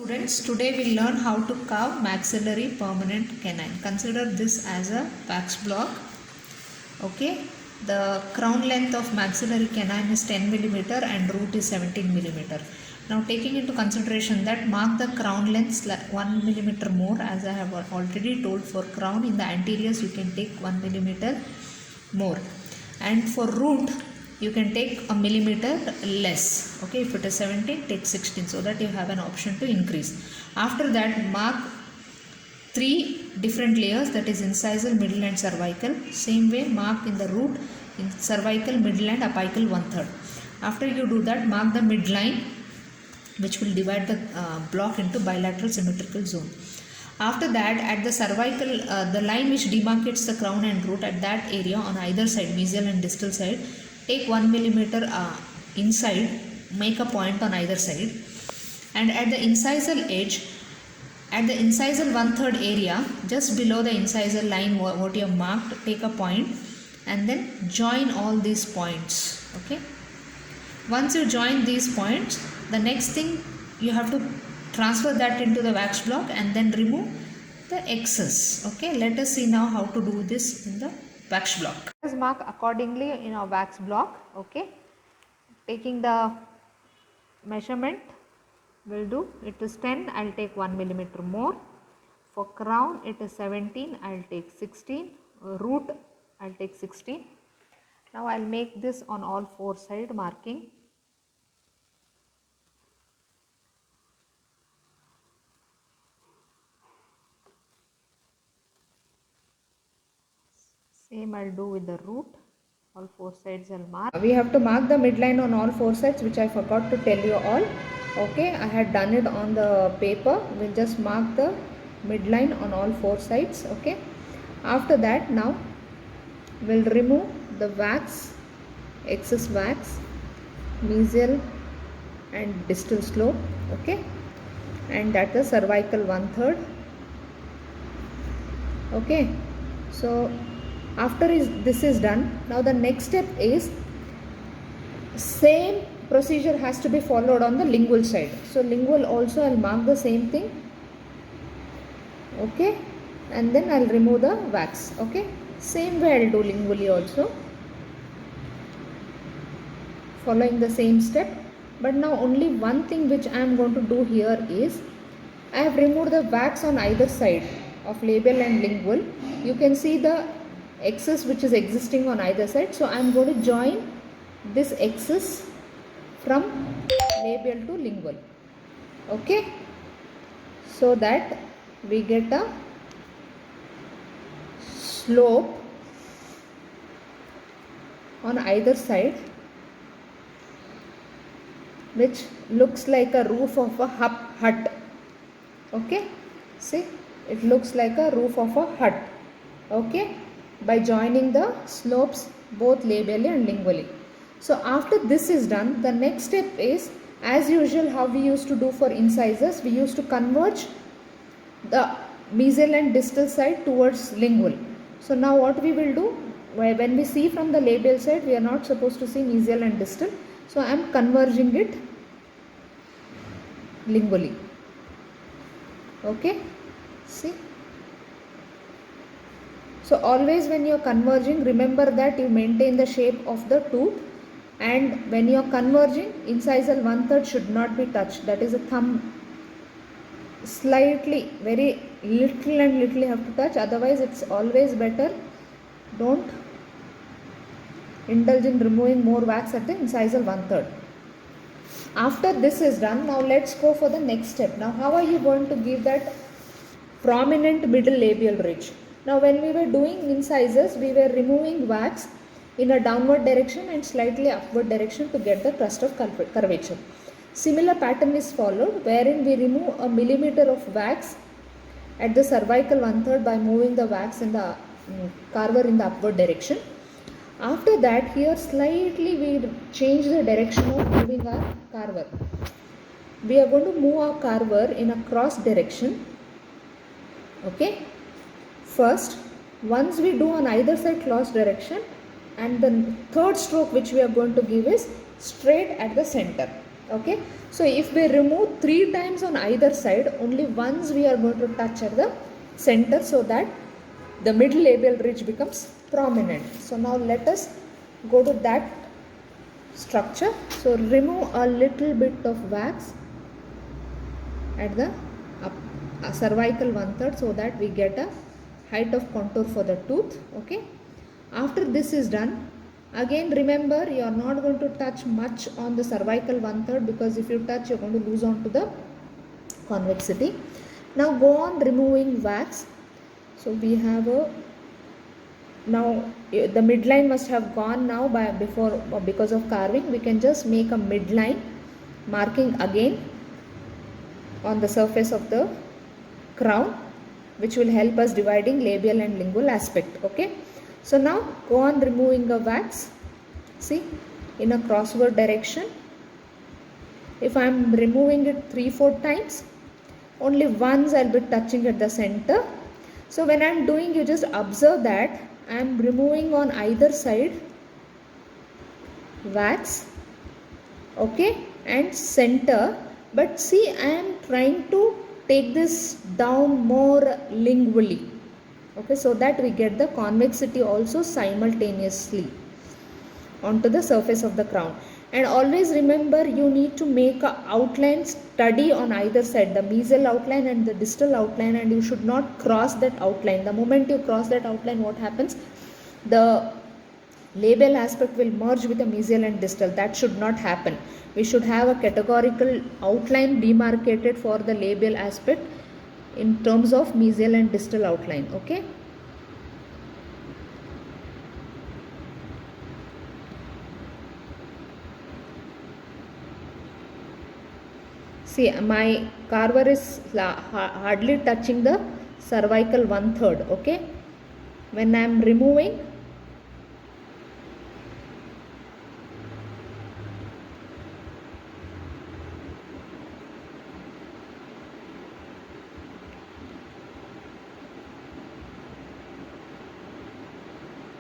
Students, today we'll learn how to carve maxillary permanent canine. Consider this as a wax block. Okay, the crown length of maxillary canine is 10 millimeter and root is 17 millimeter. Now, taking into consideration that, mark the crown length 1 millimeter more, as I have already told. For crown in the anteriors you can take 1 millimeter more, and for root you can take a millimeter less. Okay, if it is 17, take 16, so that you have an option to increase. After that, mark 3 different layers, that is incisal, middle and cervical. Same way, mark in the root in cervical, middle and apical 1/3. After you do that, mark the midline, which will divide the block into bilateral symmetrical zone. After that, at the cervical, the line which demarcates the crown and root, at that area on either side, mesial and distal side, take 1 millimeter inside, make a point on either side, and at the incisal edge, at the incisal 1/3 area, just below the incisal line what you have marked, take a point and then join all these points. Okay, once you join these points, the next thing you have to transfer that into the wax block and then remove the excess. Okay, let us see now how to do this in the wax block. Let us mark accordingly in our wax block. Okay, taking the measurement will do, it is 10, I will take 1 millimeter more. For crown it is 17, I will take 16. Root I will take 16. Now I will make this on all 4 side marking. Same I will do with the root, all 4 sides I will mark. We have to mark the midline on all 4 sides, which I forgot to tell you all. Okay, I had done it on the paper. We'll just mark the midline on all 4 sides. Okay, after that, now we'll remove the wax, excess wax, mesial and distal slope. Okay, and at the cervical 1/3. Okay, so after this is done, now the next step is same procedure has to be followed on the lingual side. So lingual also I'll mark the same thing. Okay, and then I'll remove the wax. Okay, same way I'll do lingually also, following the same step. But now only one thing which I am going to do here is, I have removed the wax on either side of labial and lingual. You can see the excess which is existing on either side. So I am going to join this excess from labial to lingual. Okay, so that we get a slope on either side which looks like a roof of a hut. Okay, see, it looks like a roof of a hut. Okay, by joining the slopes both labially and lingually. So after this is done, the next step is, as usual, how we used to do for incisors, we used to converge the mesial and distal side towards lingual. So now what we will do, when we see from the labial side, we are not supposed to see mesial and distal. So I am converging it lingually. Okay, see. So always when you are converging, remember that you maintain the shape of the tooth, and when you are converging, incisal 1/3 should not be touched. That is a thumb, slightly, very little and little you have to touch. Otherwise it's always better, don't indulge in removing more wax at the incisal 1/3. After this is done, now let's go for the next step. Now how are you going to give that prominent middle labial ridge? Now when we were doing incisors, we were removing wax in a downward direction and slightly upward direction to get the crust of curvature. Similar pattern is followed, wherein we remove a millimeter of wax at the cervical 1/3 by moving the wax in the carver in the upward direction. After that, here slightly we change the direction of moving our carver. We are going to move our carver in a cross direction. Okay, first, once we do on either side cross direction, and the third stroke which we are going to give is straight at the center. Okay, so if we remove 3 times on either side, only once we are going to touch at the center, so that the middle labial ridge becomes prominent. So now let us go to that structure. So remove a little bit of wax at the cervical 1/3, so that we get a height of contour for the tooth. Okay, after this is done, again remember, you are not going to touch much on the cervical 1/3, because if you touch, you are going to lose on to the convexity. Now go on removing wax. So we have a, now the midline must have gone now by before, because of carving. We can just make a midline marking again on the surface of the crown, which will help us dividing labial and lingual aspect. Okay, so now go on removing the wax. See, in a crossword direction. If I am removing it 3-4 times, only once I will be touching at the center. So when I am doing, you just observe that I am removing on either side wax, okay, and center. But see, I am trying to take this down more lingually, okay, so that we get the convexity also simultaneously onto the surface of the crown. And always remember, you need to make a outline study on either side, the mesial outline and the distal outline, and you should not cross that outline. The moment you cross that outline, what happens? The labial aspect will merge with the mesial and distal. That should not happen. We should have a categorical outline demarcated for the labial aspect in terms of mesial and distal outline. Okay. See, my carver is hardly touching the cervical 1/3. Okay. When I am removing,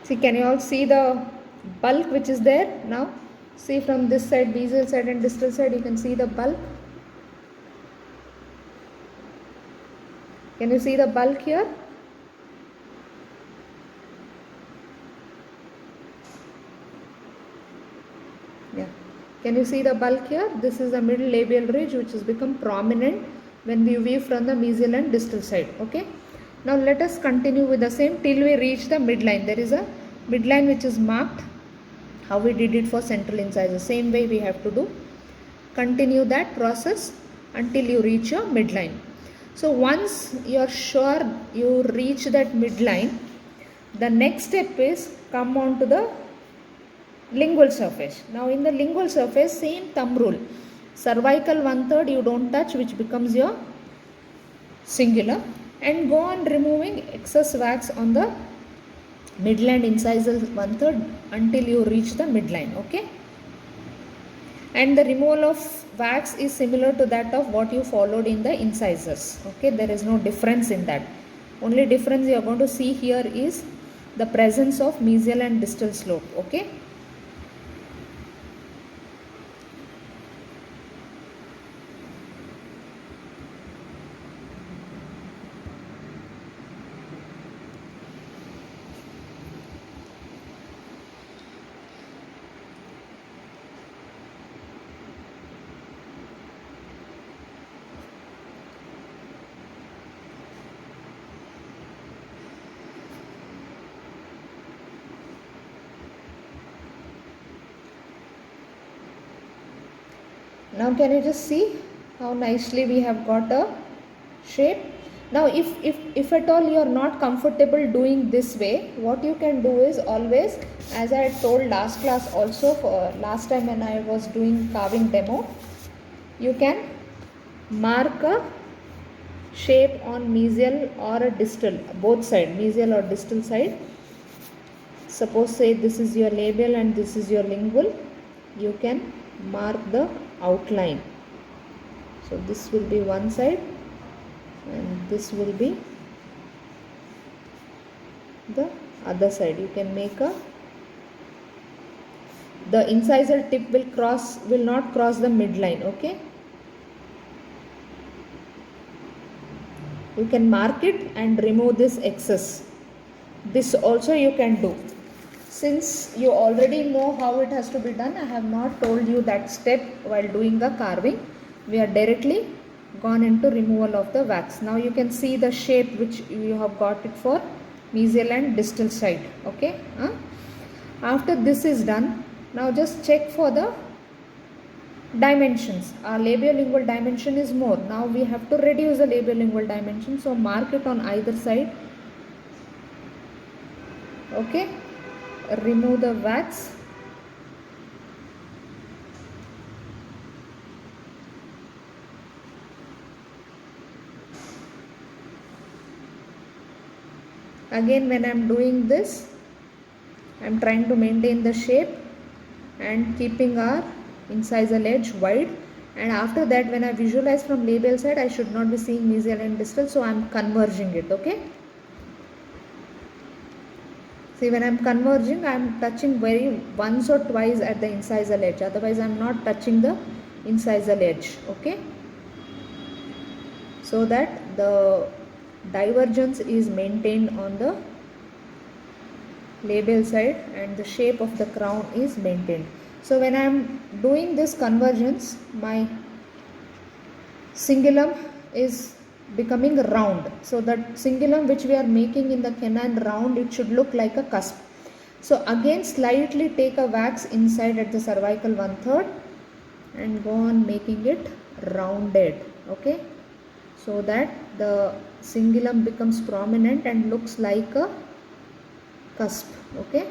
see, can you all see the bulk which is there now? See, from this side, mesial side and distal side, you can see the bulk. Can you see the bulk here? Yeah. Can you see the bulk here? This is the middle labial ridge, which has become prominent when we view from the mesial and distal side. Okay. Now let us continue with the same till we reach the midline. There is a midline which is marked, how we did it for central incisors. Same way we have to do. Continue that process until you reach your midline. So once you are sure you reach that midline, the next step is come on to the lingual surface. Now in the lingual surface, same thumb rule. Cervical 1/3 you don't touch, which becomes your singular, and go on removing excess wax on the midline incisal 1/3 until you reach the midline. Okay. And the removal of wax is similar to that of what you followed in the incisors. Okay, there is no difference in that. Only difference you are going to see here is the presence of mesial and distal slope. Okay. Now can you just see how nicely we have got a shape. Now if at all you are not comfortable doing this way, what you can do is always, as I had told last class also, for last time when I was doing carving demo, you can mark a shape on mesial or a distal, both side, mesial or distal side. Suppose say this is your labial and this is your lingual, you can mark the outline. So this will be one side and this will be the other side. You can make a the incisal tip will not cross the midline. Okay, you can mark it and remove this excess. This also you can do. Since you already know how it has to be done, I have not told you that step while doing the carving. We are directly gone into removal of the wax. Now you can see the shape which you have got it for mesial and distal side. Okay. After this is done, now just check for the dimensions. Our labiolingual dimension is more. Now we have to reduce the labiolingual dimension. So mark it on either side. Okay. Remove the wax. Again, when I am doing this, I am trying to maintain the shape and keeping our incisal edge wide. And after that, when I visualize from labial side, I should not be seeing mesial and distal, so I am converging it. Okay. See, when I am converging, I am touching once or twice at the incisal edge. Otherwise, I am not touching the incisal edge. Okay. So that the divergence is maintained on the labial side and the shape of the crown is maintained. So when I am doing this convergence, my cingulum is becoming round. So that cingulum which we are making in the canine round, it should look like a cusp. So again, slightly take a wax inside at the cervical 1/3 and go on making it rounded. Okay, so that the cingulum becomes prominent and looks like a cusp. Okay.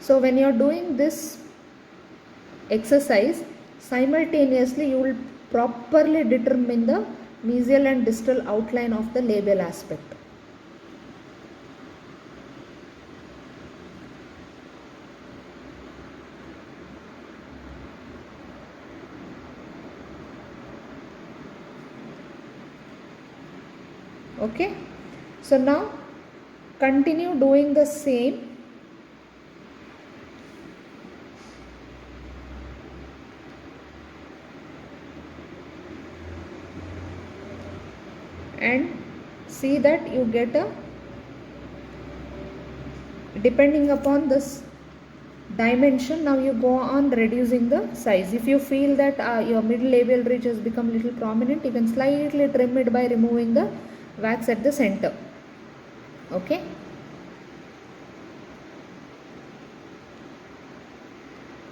So when you are doing this exercise, simultaneously you will properly determine the mesial and distal outline of the labial aspect. Okay, so now continue doing the same. And see that you get a, depending upon this dimension, now you go on reducing the size. If you feel that your middle labial ridge has become little prominent, you can slightly trim it by removing the wax at the center. Okay.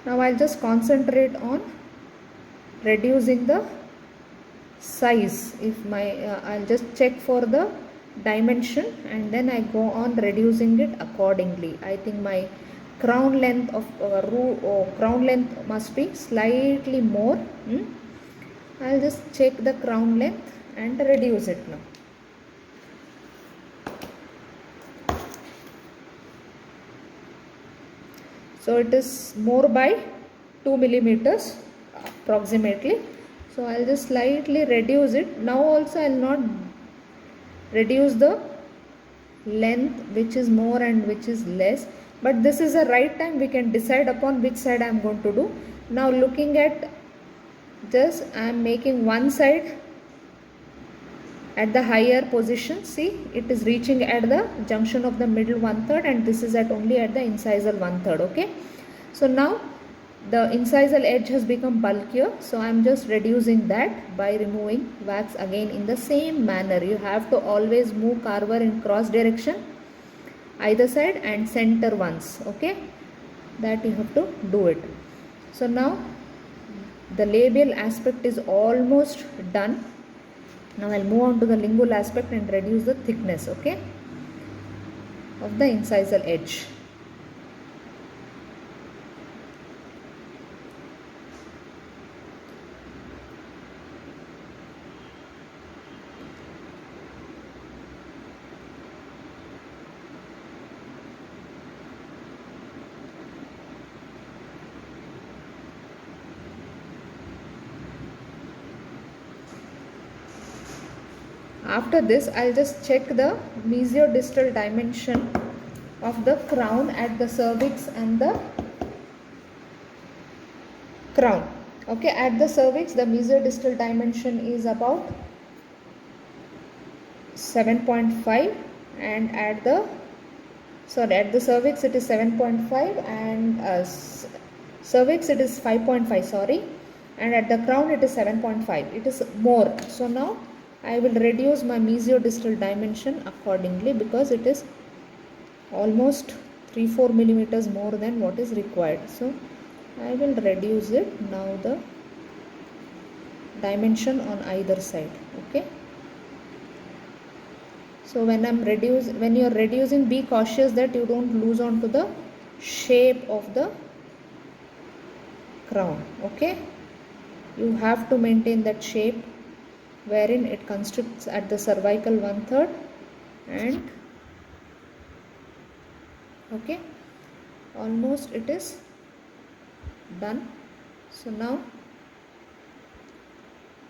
Now I'll just concentrate on reducing the size. If my I'll just check for the dimension and then I go on reducing it accordingly. I think my crown length of crown length must be slightly more. I'll just check the crown length and reduce it now. So it is more by 2 millimeters approximately. So I'll just slightly reduce it. Now also I'll not reduce the length which is more and which is less. But this is the right time we can decide upon which side I am going to do. Now looking at this, I am making one side at the higher position. See, it is reaching at the junction of the middle 1/3 and this is at only at the incisal 1/3. Okay. So now the incisal edge has become bulkier. So I am just reducing that by removing wax again in the same manner. You have to always move carver in cross direction either side and center once. Okay. That you have to do it. So now the labial aspect is almost done. Now I'll move on to the lingual aspect and reduce the thickness, okay, of the incisal edge. After this, I'll just check the mesiodistal dimension of the crown at the cervix and the crown. Okay, at the cervix the mesiodistal dimension is about 7.5, and at the cervix it is 7.5, and cervix it is 5.5, sorry, and at the crown it is 7.5. It is more. So now I will reduce my mesiodistal dimension accordingly, because it is almost 3-4 millimeters more than what is required. So I will reduce it now, the dimension on either side. Okay. So when you are reducing, be cautious that you don't lose on to the shape of the crown. Okay. You have to maintain that shape wherein it constricts at the cervical 1/3, and okay, almost it is done. So now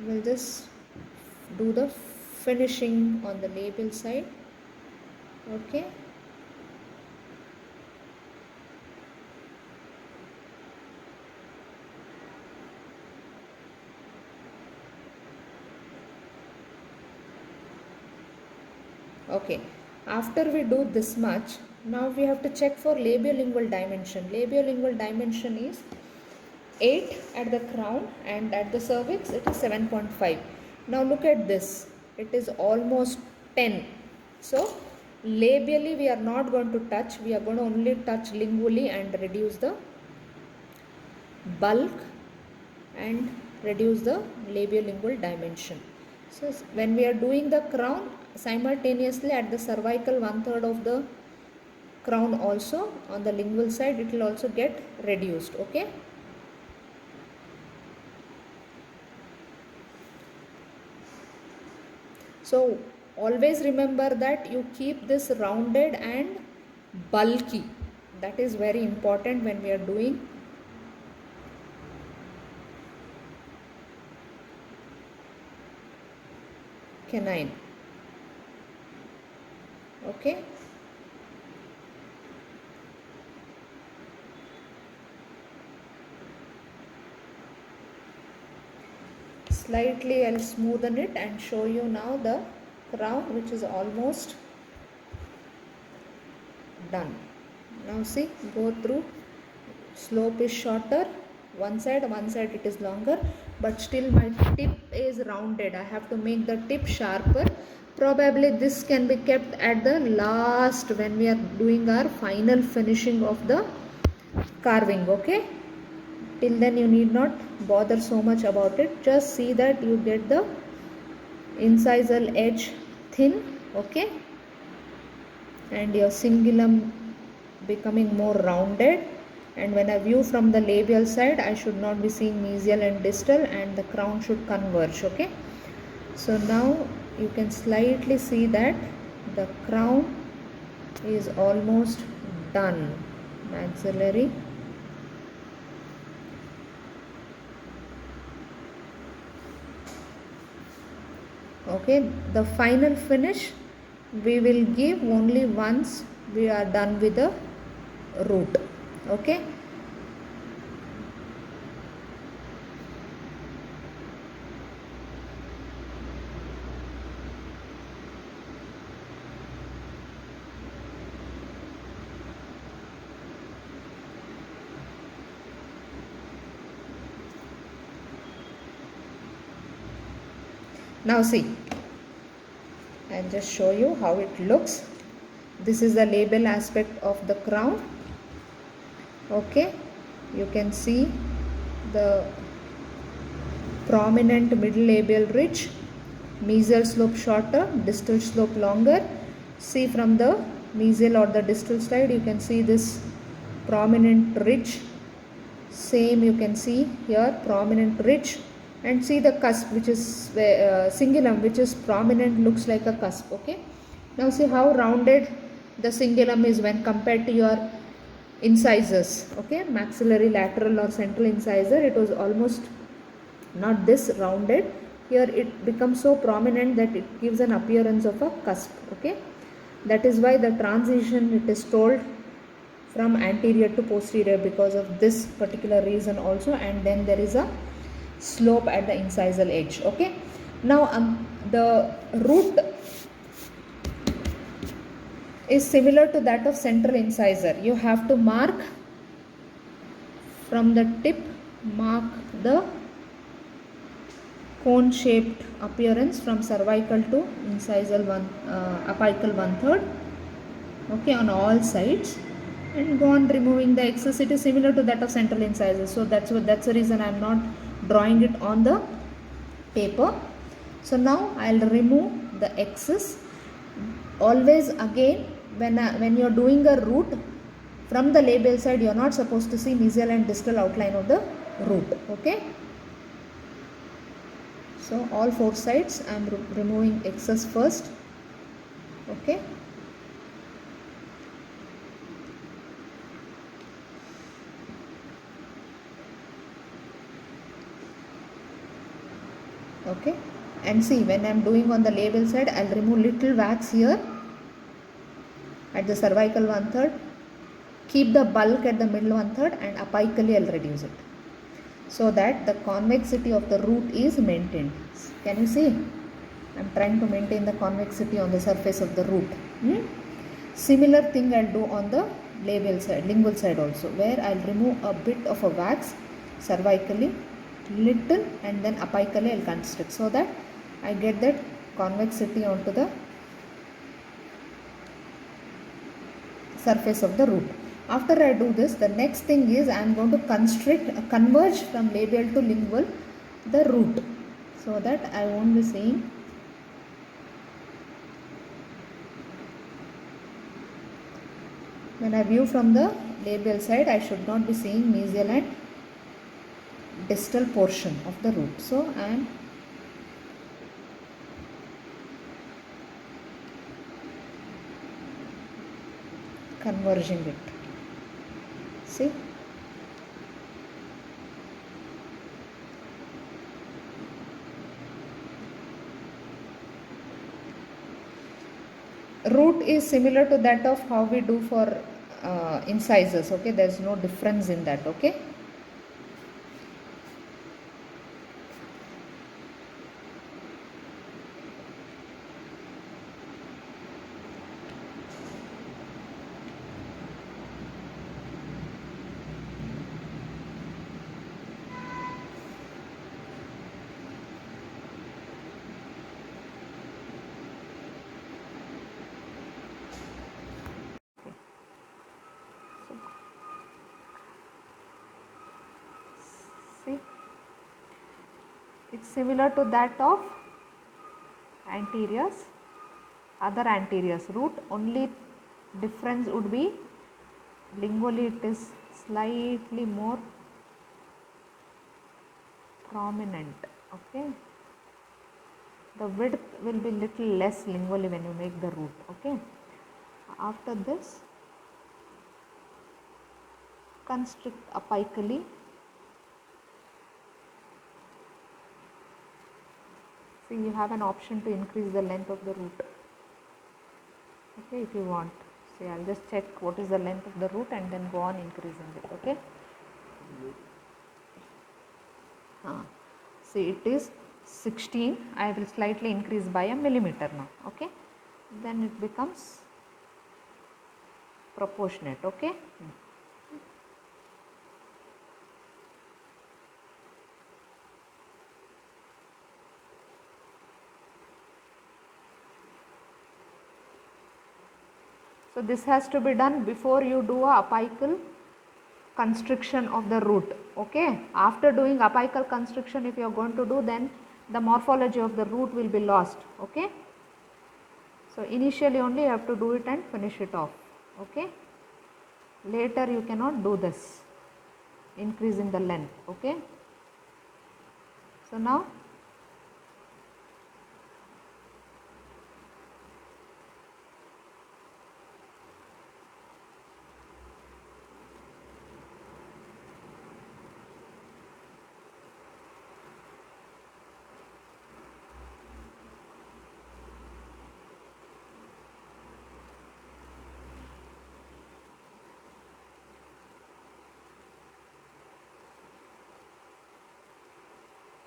we'll just do the finishing on the labial side. Okay. Okay, after we do this much, now we have to check for labiolingual dimension. Labiolingual dimension is 8 at the crown, and at the cervix it is 7.5. Now look at this, it is almost 10. So labially we are not going to touch, we are going to only touch lingually and reduce the bulk and reduce the labiolingual dimension. So when we are doing the crown, simultaneously at the cervical 1/3 of the crown also, on the lingual side it will also get reduced. Okay. So always remember that you keep this rounded and bulky. That is very important when we are doing canine. Okay. Slightly I'll smoothen it and show you now the crown, which is almost done. Now see, go through, slope is shorter, one side it is longer, but still my tip is rounded. I have to make the tip sharper. Probably this can be kept at the last when we are doing our final finishing of the carving. Okay, till then you need not bother so much about it. Just see that you get the incisal edge thin. Okay, and your cingulum becoming more rounded, and when I view from the labial side, I should not be seeing mesial and distal, and the crown should converge. Okay, so now you can slightly see that the crown is almost done. Maxillary, okay, the final finish we will give only once we are done with the root. Okay, now see, I'll just show you how it looks. This is the labial aspect of the crown. Okay, you can see the prominent middle labial ridge, mesial slope shorter, distal slope longer. See, from the mesial or the distal side, you can see this prominent ridge. Same you can see here, prominent ridge, and see the cusp, which is cingulum, which is prominent, looks like a cusp. Okay, now see how rounded the cingulum is when compared to your incisors. Okay, maxillary lateral or central incisor, it was almost not this rounded, here it becomes so prominent that it gives an appearance of a cusp. Okay, that is why the transition, it is told, from anterior to posterior, because of this particular reason also. And then there is a slope at the incisal edge. Okay, now the root is similar to that of central incisor. You have to mark from the tip, mark the cone shaped appearance from cervical to incisal apical 1/3. Okay, on all sides, and go on removing the excess. It is similar to that of central incisor, so that's the reason I am not drawing it on the paper. So now I'll remove the excess. Always again, when you're doing a root from the labial side, you're not supposed to see mesial and distal outline of the root. Okay, so all four sides I am removing excess first. Okay, okay, and see, when I am doing on the labial side, I'll remove little wax here at the cervical 1/3, keep the bulk at the middle 1/3, and apically I'll reduce it, so that the convexity of the root is maintained. Can you see? I'm trying to maintain the convexity on the surface of the root. Similar thing I'll do on the labial side, lingual side also, where I'll remove a bit of a wax cervically, little, and then apically I'll constrict, so that I get that convexity onto the surface of the root. After I do this, the next thing is I am going to converge from labial to lingual the root, so that I won't be seeing when I view from the labial side, I should not be seeing mesial and distal portion of the root. So I am converging it. See? Root is similar to that of how we do for incisors. Okay, there is no difference in that. Okay. See, it's similar to that of anteriors, other anteriors root. Only difference would be lingually it is slightly more prominent. Okay, the width will be little less lingually when you make the root. Okay, after this, constrict apically. See, you have an option to increase the length of the root. Okay, if you want. See, I'll just check what is the length of the root and then go on increasing it. Okay. See, it is 16. I will slightly increase by a millimeter now. Okay. Then it becomes proportionate. Okay. So this has to be done before you do a apical constriction of the root. Okay. After doing apical constriction, if you are going to do, then the morphology of the root will be lost. Okay. So initially only you have to do it and finish it off. Okay. Later you cannot do this, increase in the length. Okay. So now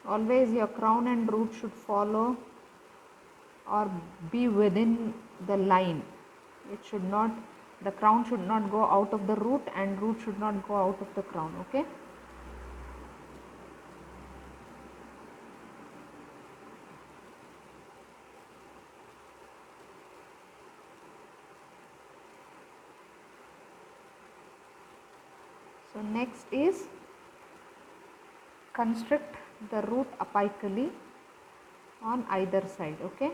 Always your crown and root should follow or be within the line. It should not, the crown should not go out of the root and root should not go out of the crown. Okay. So next is construct the root apically on either side. Okay.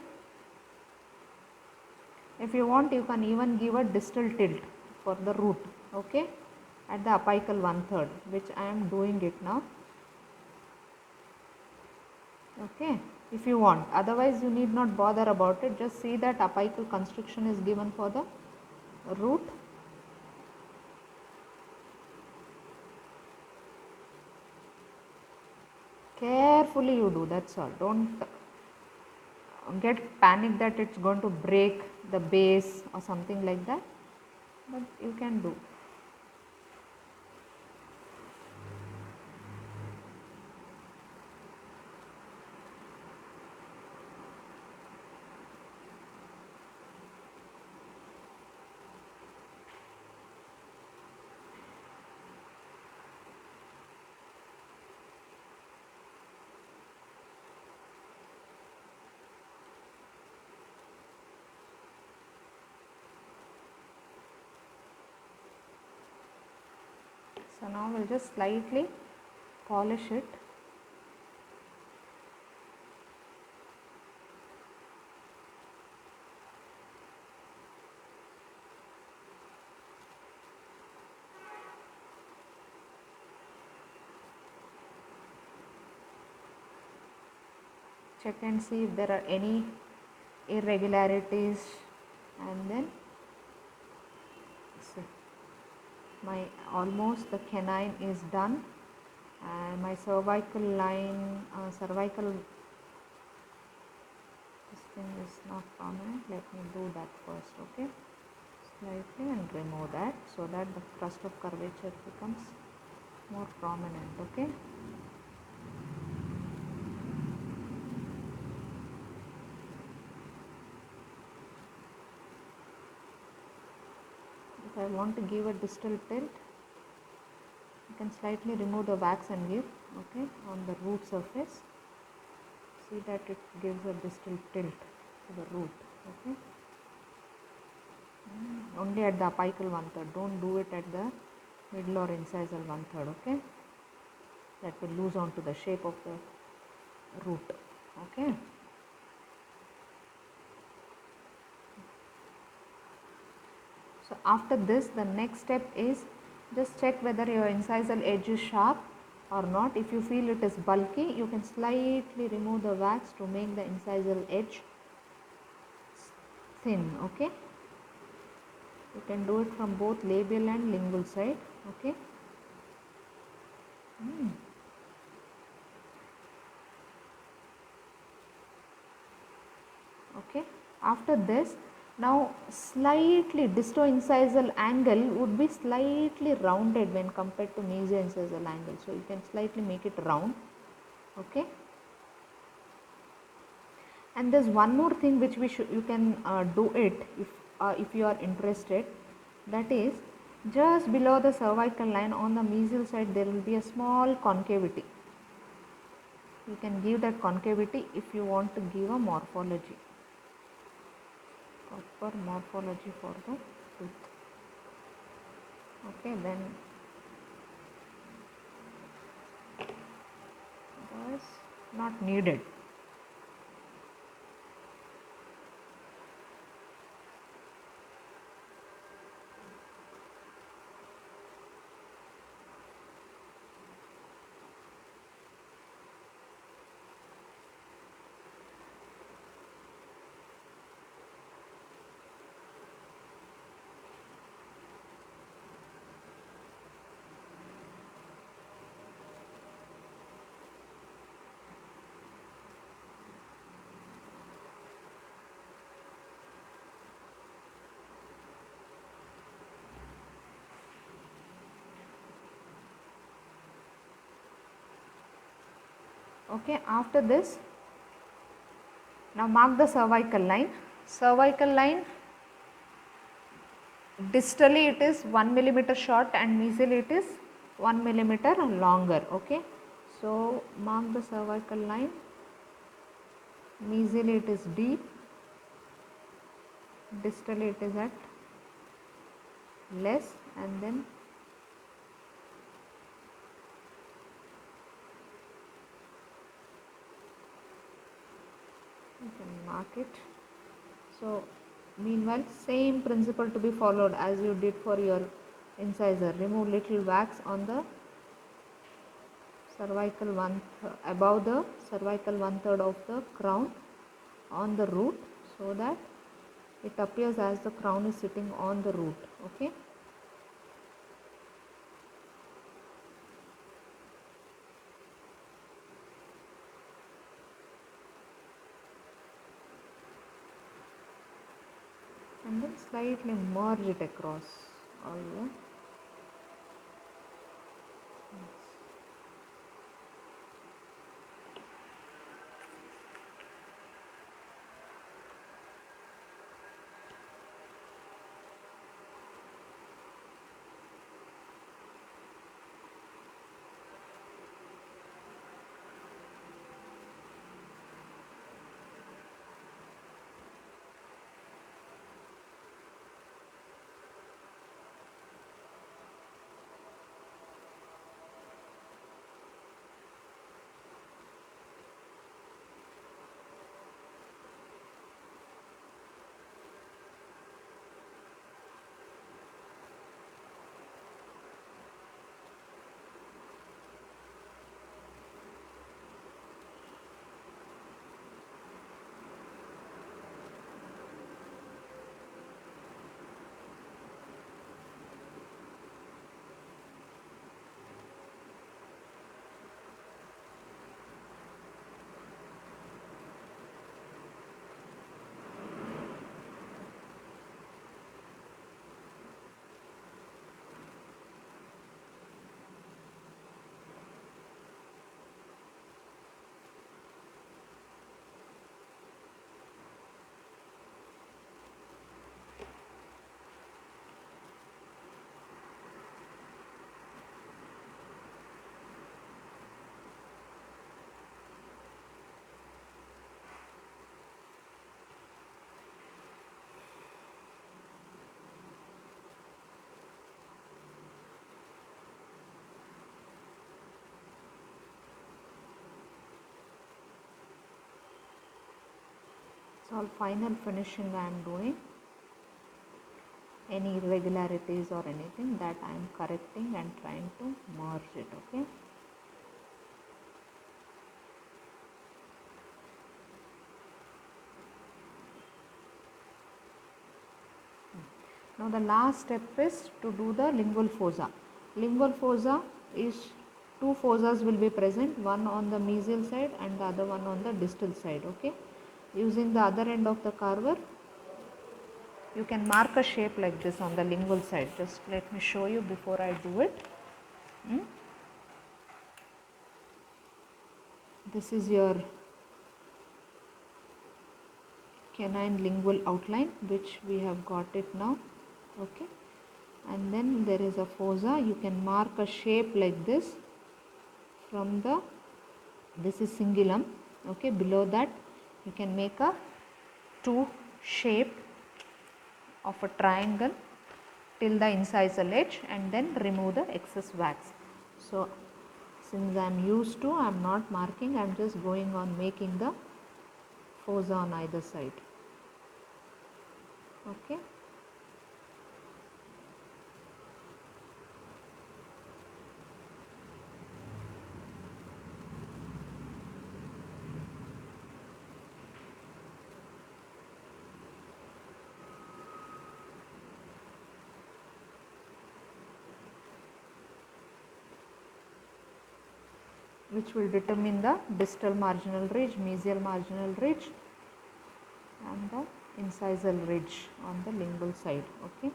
If you want, you can even give a distal tilt for the root. Okay, at the apical 1/3, which I am doing it now. Okay, if you want, otherwise you need not bother about it. Just see that apical construction is given for the root. Carefully you do, that's all. Don't get panic that it's going to break the base or something like that, but you can do. So now we'll just slightly polish it. Check and see if there are any irregularities, and then so my almost the canine is done, and my cervical line, cervical, this thing is not prominent. Let me do that first. Okay, slightly, and remove that so that the crust of curvature becomes more prominent. Okay. If I want to give a distal tilt, you can slightly remove the wax and give, okay, on the root surface. See that it gives a distal tilt to the root. Okay. Only at the apical 1/3. Don't do it at the middle or incisal 1/3. Okay. That will lose on to the shape of the root. Okay. So after this, the next step is just check whether your incisal edge is sharp or not. If you feel it is bulky, you can slightly remove the wax to make the incisal edge thin. Okay. You can do it from both labial and lingual side. Okay. Okay. After this, now slightly disto-incisal angle would be slightly rounded when compared to mesio-incisal angle. So you can slightly make it round. Okay. And there's one more thing which you can do it if you are interested. That is, just below the cervical line on the mesial side there will be a small concavity. You can give that concavity if you want to give a morphology, proper morphology for the tooth. Okay, then that's not needed. Okay, after this, now mark the cervical line. Cervical line, distally it is 1 millimeter short and mesially it is 1 millimeter longer. Okay, so mark the cervical line. Mesially it is deep, distally it is at less, and then you can mark it. So meanwhile, same principle to be followed as you did for your incisor. Remove little wax on the cervical above the cervical 1/3 of the crown on the root, so that it appears as the crown is sitting on the root. Okay. And then slightly merge it across all the. It's all final finishing I am doing. Any irregularities or anything that I am correcting and trying to merge it. Okay. Now the last step is to do the lingual fossa. Lingual fossa is two fossas will be present, one on the mesial side and the other one on the distal side. Okay. Using the other end of the carver, you can mark a shape like this on the lingual side. Just let me show you before I do it. This is your canine lingual outline, which we have got it now. Okay, and then there is a fossa. You can mark a shape like this from the, this is cingulum. Okay, below that you can make a two shape of a triangle till the incisal edge and then remove the excess wax. So since I am used to, I am not marking, I am just going on making the fossa on either side. Okay. Which will determine the distal marginal ridge, mesial marginal ridge and the incisal ridge on the lingual side. Okay.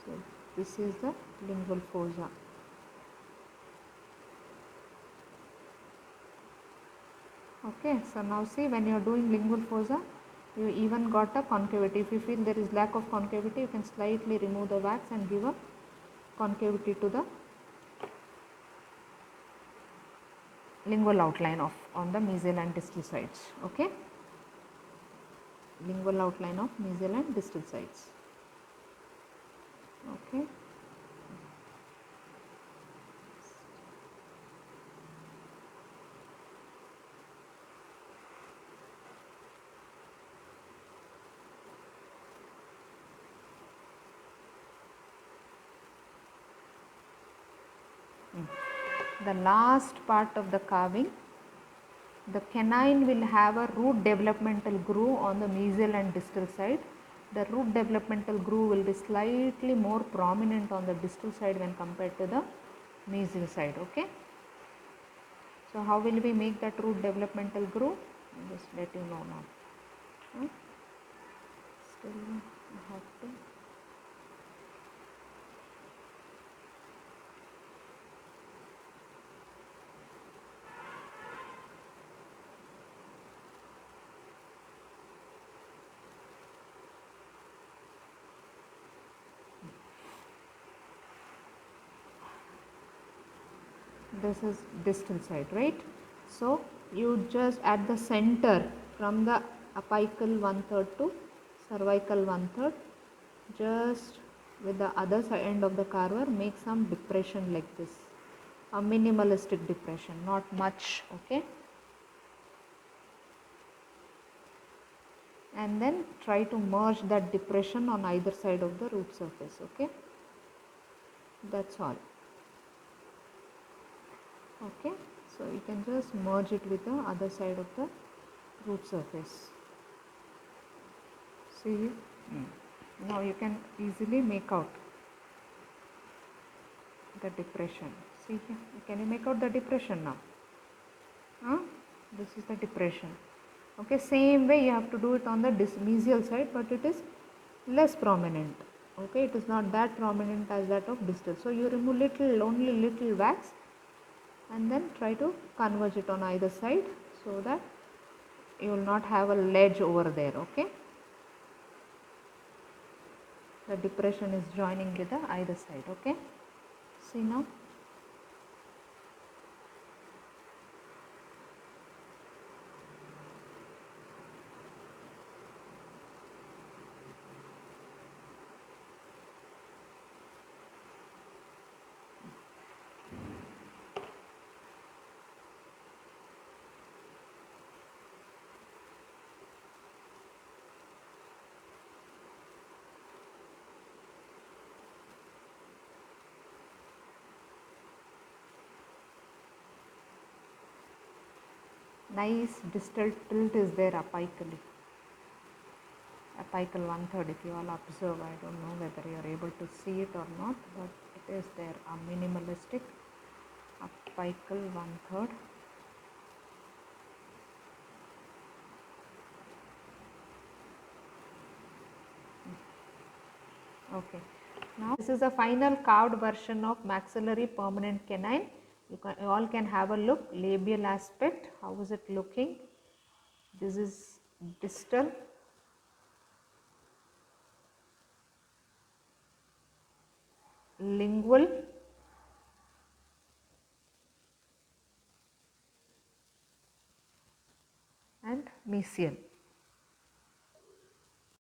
So this is the lingual fossa. Okay, so now see, when you are doing lingual fossa, you even got a concavity. If you feel there is lack of concavity, you can slightly remove the wax and give a concavity to the lingual outline of on the mesial and distal sides. Okay, lingual outline of mesial and distal sides. Okay. The last part of the carving, the canine will have a root developmental groove on the mesial and distal side. The root developmental groove will be slightly more prominent on the distal side when compared to the mesial side. Okay. So how will we make that root developmental groove? I'll just let you know now. Still I have to. This is distal side, right? So you just at the center from the apical 1/3 to cervical 1/3, just with the other end of the carver make some depression like this, a minimalistic depression, not much. Okay, and then try to merge that depression on either side of the root surface. Okay, that's all. Okay, so you can just merge it with the other side of the root surface. See, now you can easily make out the depression. See here, can you make out the depression now? This is the depression. Okay, same way you have to do it on the mesial side, but it is less prominent. Okay, it is not that prominent as that of distal. So you remove only little wax and then try to converge it on either side so that you will not have a ledge over there. Okay, the depression is joining with the either side. Okay, see now. Nice distal tilt is there apically. Apical 1/3, if you all observe, I don't know whether you are able to see it or not, but it is there, a minimalistic apical 1/3. Okay, now this is a final carved version of maxillary permanent canine. You all can have a look. Labial aspect, how is it looking? This is distal. Lingual. And mesial.